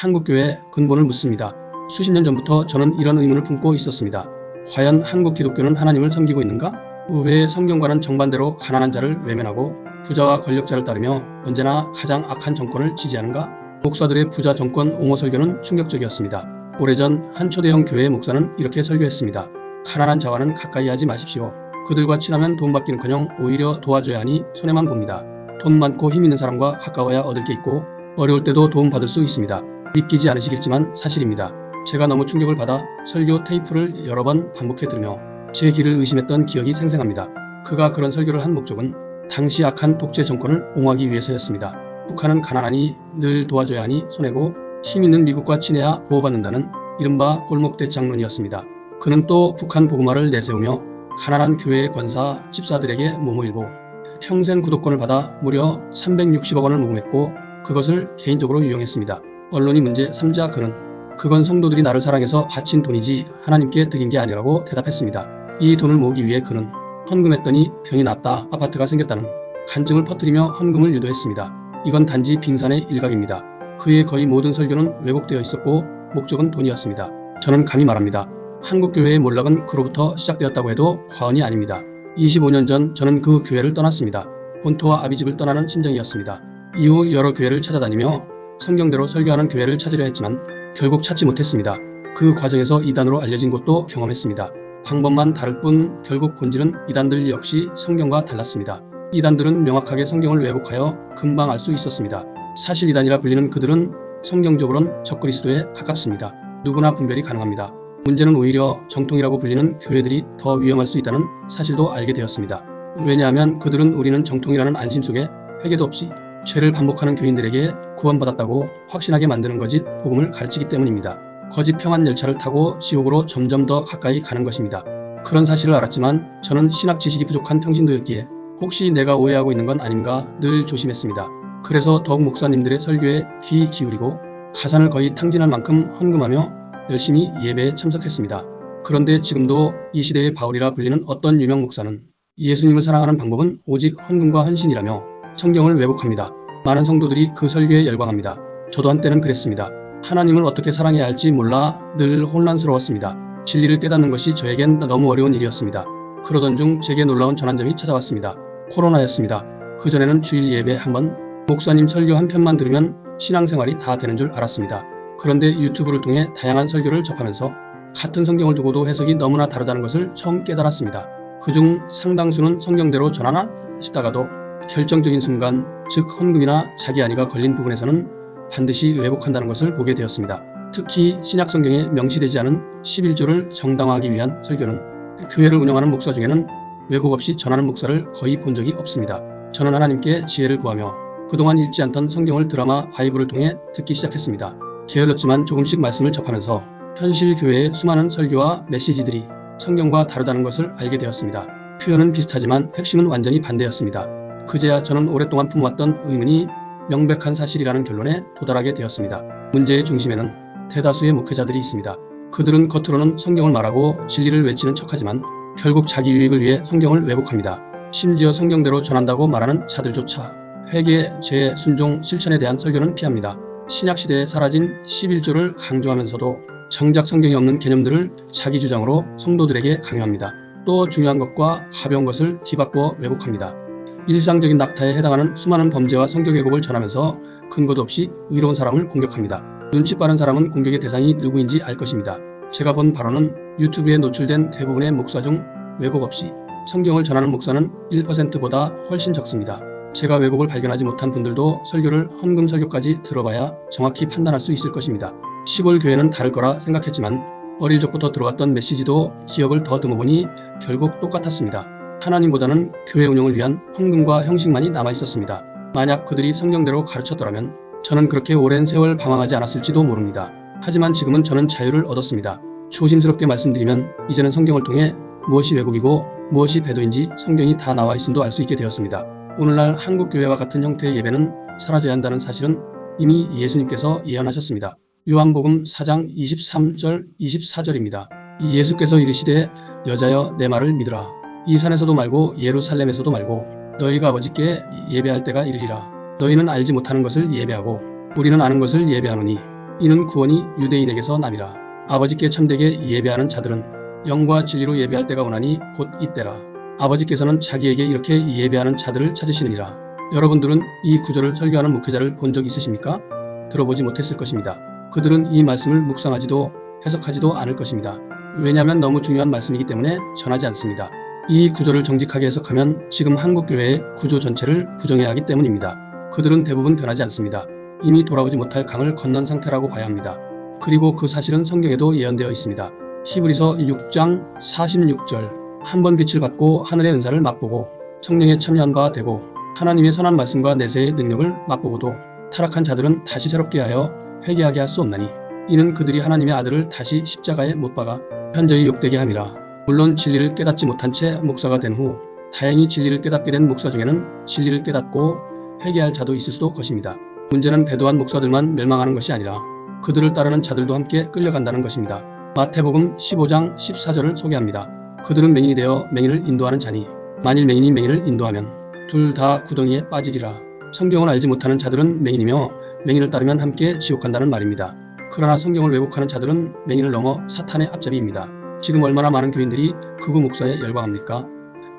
한국교회 근본을 묻습니다. 수십 년 전부터 저는 이런 의문을 품고 있었습니다. 과연 한국 기독교는 하나님을 섬기고 있는가? 왜 성경과는 정반대로 가난한 자를 외면하고 부자와 권력자를 따르며 언제나 가장 악한 정권을 지지하는가? 목사들의 부자 정권 옹호 설교는 충격적이었습니다. 오래전 한 초대형 교회의 목사는 이렇게 설교했습니다. 가난한 자와는 가까이 하지 마십시오. 그들과 친하면 돈 받기는커녕 오히려 도와줘야 하니 손해만 봅니다. 돈 많고 힘 있는 사람과 가까워야 얻을 게 있고 어려울 때도 도움 받을 수 있습니다. 믿기지 않으시겠지만 사실입니다. 제가 너무 충격을 받아 설교 테이프를 여러 번 반복해 들으며 제 길을 의심했던 기억이 생생합니다. 그가 그런 설교를 한 목적은 당시 악한 독재 정권을 옹호하기 위해서였습니다. 북한은 가난하니 늘 도와줘야 하니 손해고 힘 있는 미국과 친해야 보호받는다는 이른바 골목대장론이었습니다. 그는 또 북한 복음화를 내세우며 가난한 교회의 권사, 집사들에게 모모일보, 평생 구독권을 받아 무려 360억 원을 모금했고 그것을 개인적으로 유용했습니다. 언론이 문제 삼자 그건 성도들이 나를 사랑해서 바친 돈이지 하나님께 드린 게 아니라고 대답했습니다. 이 돈을 모으기 위해 그는 헌금했더니 병이 났다, 아파트가 생겼다는 간증을 퍼뜨리며 헌금을 유도했습니다. 이건 단지 빙산의 일각입니다. 그의 거의 모든 설교는 왜곡되어 있었고 목적은 돈이었습니다. 저는 감히 말합니다. 한국교회의 몰락은 그로부터 시작되었다고 해도 과언이 아닙니다. 25년 전 저는 그 교회를 떠났습니다. 본토와 아비집을 떠나는 심정이었습니다. 이후 여러 교회를 찾아다니며 성경대로 설교하는 교회를 찾으려 했지만 결국 찾지 못했습니다. 그 과정에서 이단으로 알려진 곳도 경험했습니다. 방법만 다를 뿐 결국 본질은 이단들 역시 성경과 달랐습니다. 이단들은 명확하게 성경을 왜곡하여 금방 알 수 있었습니다. 사실 이단이라 불리는 그들은 성경적으로는 적그리스도에 가깝습니다. 누구나 분별이 가능합니다. 문제는 오히려 정통이라고 불리는 교회들이 더 위험할 수 있다는 사실도 알게 되었습니다. 왜냐하면 그들은 우리는 정통이라는 안심 속에 회개도 없이 죄를 반복하는 교인들에게 구원받았다고 확신하게 만드는 거짓 복음을 가르치기 때문입니다. 거짓 평안 열차를 타고 지옥으로 점점 더 가까이 가는 것입니다. 그런 사실을 알았지만 저는 신학 지식이 부족한 평신도였기에 혹시 내가 오해하고 있는 건 아닌가 늘 조심했습니다. 그래서 더욱 목사님들의 설교에 귀 기울이고 가산을 거의 탕진할 만큼 헌금하며 열심히 예배에 참석했습니다. 그런데 지금도 이 시대의 바울이라 불리는 어떤 유명 목사는 예수님을 사랑하는 방법은 오직 헌금과 헌신이라며 성경을 왜곡합니다. 많은 성도들이 그 설교에 열광합니다. 저도 한때는 그랬습니다. 하나님을 어떻게 사랑해야 할지 몰라 늘 혼란스러웠습니다. 진리를 깨닫는 것이 저에겐 너무 어려운 일이었습니다. 그러던 중 제게 놀라운 전환점이 찾아왔습니다. 코로나였습니다. 그전에는 주일 예배 한 번, 목사님 설교 한 편만 들으면 신앙생활이 다 되는 줄 알았습니다. 그런데 유튜브를 통해 다양한 설교를 접하면서 같은 성경을 두고도 해석이 너무나 다르다는 것을 처음 깨달았습니다. 그중 상당수는 성경대로 전하나 싶다가도 결정적인 순간, 즉 헌금이나 자기 안위가 걸린 부분에서는 반드시 왜곡한다는 것을 보게 되었습니다. 특히 신약 성경에 명시되지 않은 11조를 정당화하기 위한 설교는 교회를 운영하는 목사 중에는 왜곡 없이 전하는 목사를 거의 본 적이 없습니다. 저는 하나님께 지혜를 구하며 그동안 읽지 않던 성경을 드라마 바이블을 통해 듣기 시작했습니다. 게을렀지만 조금씩 말씀을 접하면서 현실 교회의 수많은 설교와 메시지들이 성경과 다르다는 것을 알게 되었습니다. 표현은 비슷하지만 핵심은 완전히 반대였습니다. 그제야 저는 오랫동안 품어왔던 의문이 명백한 사실이라는 결론에 도달하게 되었습니다. 문제의 중심에는 대다수의 목회자들이 있습니다. 그들은 겉으로는 성경을 말하고 진리를 외치는 척하지만 결국 자기 유익을 위해 성경을 왜곡합니다. 심지어 성경대로 전한다고 말하는 자들조차 회개, 죄, 순종, 실천에 대한 설교는 피합니다. 신약시대에 사라진 11조를 강조하면서도 정작 성경에 없는 개념들을 자기 주장으로 성도들에게 강요합니다. 또 중요한 것과 가벼운 것을 뒤바꾸어 왜곡합니다. 일상적인 낙타에 해당하는 수많은 범죄와 성경 왜곡을 전하면서 근거도 없이 의로운 사람을 공격합니다. 눈치 빠른 사람은 공격의 대상이 누구인지 알 것입니다. 제가 본 바로는 유튜브에 노출된 대부분의 목사 중 왜곡 없이 성경을 전하는 목사는 1%보다 훨씬 적습니다. 제가 왜곡을 발견하지 못한 분들도 설교를 헌금 설교까지 들어봐야 정확히 판단할 수 있을 것입니다. 시골 교회는 다를 거라 생각했지만 어릴 적부터 들어왔던 메시지도 기억을 더듬어 보니 결국 똑같았습니다. 하나님보다는 교회 운영을 위한 헌금과 형식만이 남아 있었습니다. 만약 그들이 성경대로 가르쳤더라면 저는 그렇게 오랜 세월 방황하지 않았을지도 모릅니다. 하지만 지금은 저는 자유를 얻었습니다. 조심스럽게 말씀드리면 이제는 성경을 통해 무엇이 왜곡이고 무엇이 배도인지 성경이 다 나와 있음도 알 수 있게 되었습니다. 오늘날 한국교회와 같은 형태의 예배는 사라져야 한다는 사실은 이미 예수님께서 예언하셨습니다. 요한복음 4장 23절 24절입니다. 예수께서 이르시되 여자여 내 말을 믿으라. 이 산에서도 말고 예루살렘에서도 말고 너희가 아버지께 예배할 때가 이르리라. 너희는 알지 못하는 것을 예배하고 우리는 아는 것을 예배하노니 이는 구원이 유대인에게서 남이라. 아버지께 참되게 예배하는 자들은 영과 진리로 예배할 때가 오나니 곧 이때라. 아버지께서는 자기에게 이렇게 예배하는 자들을 찾으시느니라. 여러분들은 이 구절을 설교하는 목회자를 본 적 있으십니까? 들어보지 못했을 것입니다. 그들은 이 말씀을 묵상하지도 해석하지도 않을 것입니다. 왜냐하면 너무 중요한 말씀이기 때문에 전하지 않습니다. 이 구절을 정직하게 해석하면 지금 한국교회의 구조 전체를 부정해야 하기 때문입니다. 그들은 대부분 변하지 않습니다. 이미 돌아오지 못할 강을 건넌 상태라고 봐야 합니다. 그리고 그 사실은 성경에도 예언되어 있습니다. 히브리서 6장 46절 한 번 빛을 받고 하늘의 은사를 맛보고 성령에 참여한 바 되고 하나님의 선한 말씀과 내세의 능력을 맛보고도 타락한 자들은 다시 새롭게 하여 회개하게 할 수 없나니 이는 그들이 하나님의 아들을 다시 십자가에 못 박아 현저히 욕되게 함이라. 물론 진리를 깨닫지 못한 채 목사가 된 후 다행히 진리를 깨닫게 된 목사 중에는 진리를 깨닫고 회개할 자도 있을 수도 것입니다. 문제는 배도한 목사들만 멸망하는 것이 아니라 그들을 따르는 자들도 함께 끌려간다는 것입니다. 마태복음 15장 14절을 소개합니다. 그들은 맹인이 되어 맹인을 인도하는 자니 만일 맹인이 맹인을 인도하면 둘 다 구덩이에 빠지리라. 성경을 알지 못하는 자들은 맹인이며 맹인을 따르면 함께 지옥 간다는 말입니다. 그러나 성경을 왜곡하는 자들은 맹인을 넘어 사탄의 앞잡이입니다. 지금 얼마나 많은 교인들이 극우 목사에 열광합니까?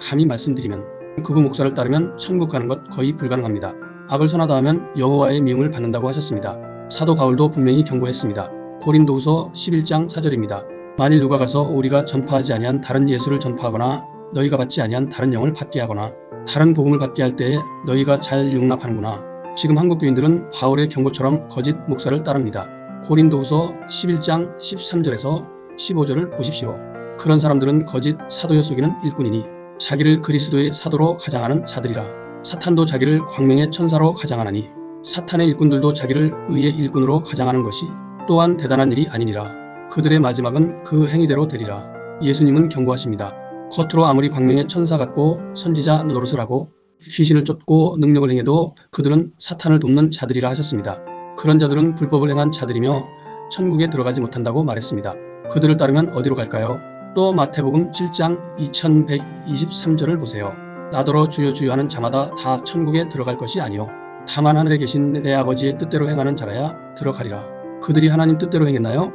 감히 말씀드리면 극우 목사를 따르면 천국 가는 것 거의 불가능합니다. 악을 선하다 하면 여호와의 미움을 받는다고 하셨습니다. 사도 바울도 분명히 경고했습니다. 고린도후서 11장 4절입니다. 만일 누가 가서 우리가 전파하지 아니한 다른 예수를 전파하거나 너희가 받지 아니한 다른 영을 받게 하거나 다른 복음을 받게 할 때에 너희가 잘 용납하는구나. 지금 한국 교인들은 바울의 경고처럼 거짓 목사를 따릅니다. 고린도후서 11장 13절에서 15절을 보십시오. 그런 사람들은 거짓 사도여 속이는 일꾼이니 자기를 그리스도의 사도로 가장하는 자들이라. 사탄도 자기를 광명의 천사로 가장하나니 사탄의 일꾼들도 자기를 의의 일꾼으로 가장하는 것이 또한 대단한 일이 아니니라. 그들의 마지막은 그 행위대로 되리라. 예수님은 경고하십니다. 겉으로 아무리 광명의 천사 같고 선지자 노릇을 하고 귀신을 쫓고 능력을 행해도 그들은 사탄을 돕는 자들이라 하셨습니다. 그런 자들은 불법을 행한 자들이며 천국에 들어가지 못한다고 말했습니다. 그들을 따르면 어디로 갈까요? 또 마태복음 7장 2123절을 보세요. 나더러 주여 주여 하는 자마다 다 천국에 들어갈 것이 아니요 다만 하늘에 계신 내 아버지의 뜻대로 행하는 자라야 들어가리라. 그들이 하나님 뜻대로 행했나요?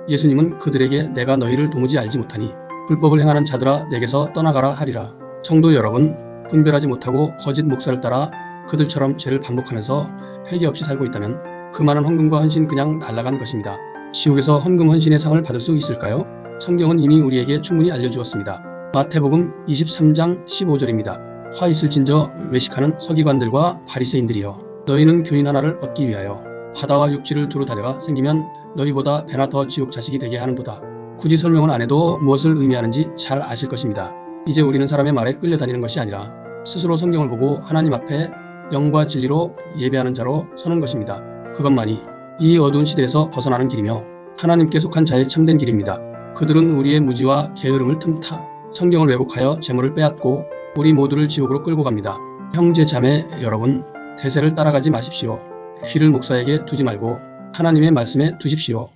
예수님은 그들에게 내가 너희를 도무지 알지 못하니 불법을 행하는 자들아 내게서 떠나가라 하리라. 성도 여러분, 분별하지 못하고 거짓 목사를 따라 그들처럼 죄를 반복하면서 회개 없이 살고 있다면 그 많은 헌금과 헌신 그냥 날아간 것입니다. 지옥에서 헌금 헌신의 상을 받을 수 있을까요? 성경은 이미 우리에게 충분히 알려주었습니다. 마태복음 23장 15절입니다. 화 있을진저 외식하는 서기관들과 바리새인들이여 너희는 교인 하나를 얻기 위하여 바다와 육지를 두루 다녀가 생기면 너희보다 배나 더 지옥 자식이 되게 하는도다. 굳이 설명은 안 해도 무엇을 의미하는지 잘 아실 것입니다. 이제 우리는 사람의 말에 끌려다니는 것이 아니라 스스로 성경을 보고 하나님 앞에 영과 진리로 예배하는 자로 서는 것입니다. 그것만이 이 어두운 시대에서 벗어나는 길이며 하나님께 속한 자의 참된 길입니다. 그들은 우리의 무지와 게으름을 틈타 성경을 왜곡하여 재물을 빼앗고 우리 모두를 지옥으로 끌고 갑니다. 형제 자매 여러분, 대세를 따라가지 마십시오. 귀를 목사에게 두지 말고 하나님의 말씀에 두십시오.